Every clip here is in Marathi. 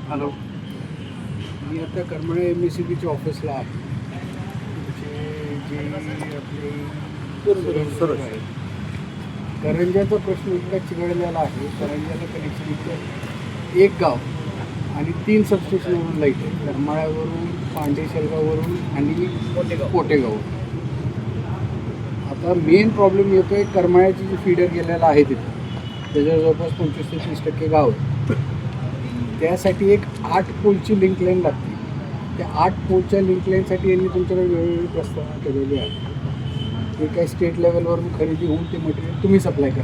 हॅलो, मी आता करमाळे MSCBच्या ऑफिसला आहे. जे आपले सुरू आहे, करंजाचा प्रश्न इतका चिघळलेला आहे. करंजाला कनेक्शन इतकं एक गाव आणि 3 सबस्टेशनवरून लाईट आहे. करमाळ्यावरून, पांडेशेलगाववरून आणि पोटेगाव. आता मेन प्रॉब्लेम येतो आहे करमाळ्याची जी फीडर गेलेला आहे तिथं, त्याच्यावर जवळपास 25 ते 30% गाव आहे. त्यासाठी एक 8 पोलची लिंक लाईन लागते. त्या 8 पोलच्या लिंक लाईनसाठी यांनी तुमच्याकडे वेगवेगळी प्रस्तावना केलेली आहे. ते काही स्टेट लेवलवरून खरेदी होऊन ते मटेरियल तुम्ही सप्लाय करा.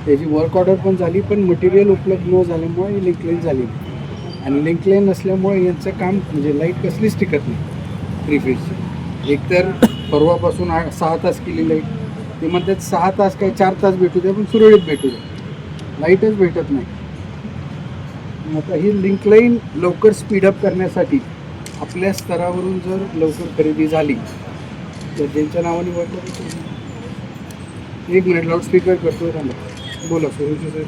त्याची वर्क ऑर्डर पण झाली, पण मटेरियल उपलब्ध न झाल्यामुळे ही लिंक लाईन झाली नाही. आणि लिंक लाईन नसल्यामुळे यांचं काम म्हणजे लाईट कसलीच टिकत नाही 3 फेजची. एकतर परवापासून 6 तास केली लाईट. ते म्हणतात 6 तास काय 4 तास भेटू द्या, पण सुरळीत भेटू द्या. लाईटच भेटत नाही. आता ही लिंक लाईन लवकर स्पीडअप करण्यासाठी आपल्या स्तरावरून जर लवकर खरेदी झाली तर ज्यांच्या नावाने वाटलं. एक मिनिट लाऊडस्पीकर करतो त्यांना. बोला सुरुची सर.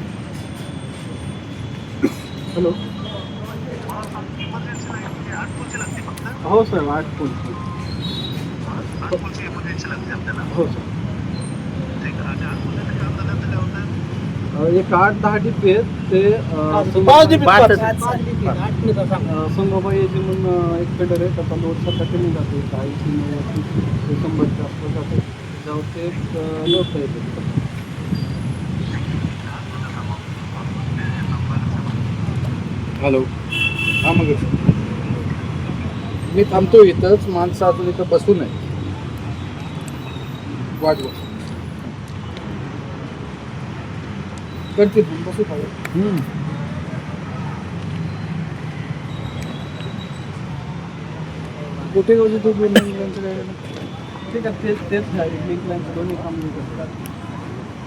हॅलो. हो सर, 8 पोल. हो सर. एक 8-10 डिपे आहेत. ते संभाबाईची म्हणून एक फेडर आहे. त्याचा लोड 70 कमी जातो. 100च्या आसपास जातो. त्याच्यावर ते लोड येते. हॅलो. हां, मग मी थांबतो इथंच. माणसं अजून इथं बसून आहे. वाट बघ करते बसू पाहिजे. पोटेगावचे तो लिंक ठीक आहे. तेच लिंक लाईनचं दोन्ही काम करतात.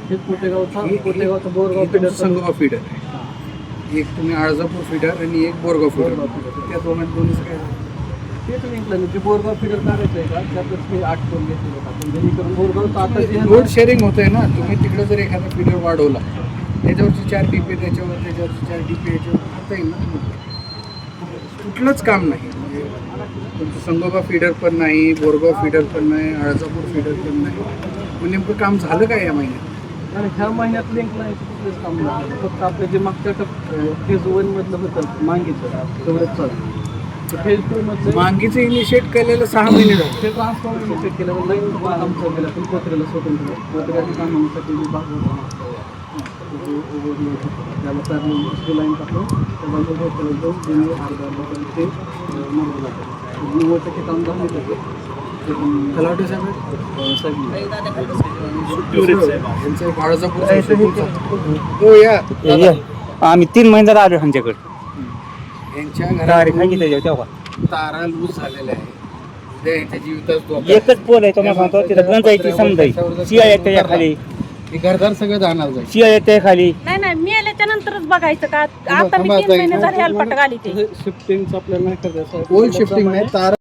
हेच पोटेगावचा बोरगाव फीडर, संगोबा फीडर आहे. एक तुम्ही आळजापूर फीडर आणि एक बोरगाव फीडर. त्या दोन्हीचं काय तेच लिंक लाईन. जे बोरगाव फीडर काढायचं आहे का, त्यातच मी 8 पोल घेतले होता. जेणेकरून बोरगावचं आता जे लोड शेअरिंग होतं आहे ना, तुम्ही तिकडे जर एखादा फीडर वाढवला, त्याच्यावरची 4 डिपे त्याच्यावरची 4 डिपे याच्यावर करता येईल ना. कुठलंच काम नाही. म्हणजे तुमचं संगोबा फीडर पण नाही, बोरगाव फीडर पण नाही, आळजापूर फीडर पण नाही. मग नेमकं काम झालं काय या महिन्यात? आणि ह्या महिन्यात लिंक नाही, कुठलंच काम नाही. फक्त आपलं जे मागच्या फेज 1 मधलं होतं मांगीचं, तेवढंच चालतं. फेज 2 मधलं मांगीचं इनिशिएट केलेलं 6 महिने झाले. ते ट्रान्सफॉर्मर इनिशिएट केलं. लाईन काम केलं, पण पोत्र्याला स्वतंत्र पोत्र्याच्या कामासाठी जे भाग होता त्याला पॅरल लाईन टाकून त्या बाजूला पोत्र्याला जाऊन दोन्ही अर्धा ते मारलं जातं. 90% काम झाले त्याचे. तलावटे साहेब आम्ही 3 महिन्यात आलो ह्यांच्याकडे. यांच्या घरात तारा लूज झालेल्या आहे. एकच पोल आहे. तुम्हाला सांगतो तिथं गंज आहे. ती समजायची शिया येते या खाली. घरदार सगळं जाणार जाईल. शिया येते खाली. नाही मी आल्याच्या नंतरच बघायचं का. आता मी 3 महिने झाले हेल्पट आली ते. शिफ्टिंगचं आपल्याला नाही करायचं. पोल शिफ्टिंग नाही, तारा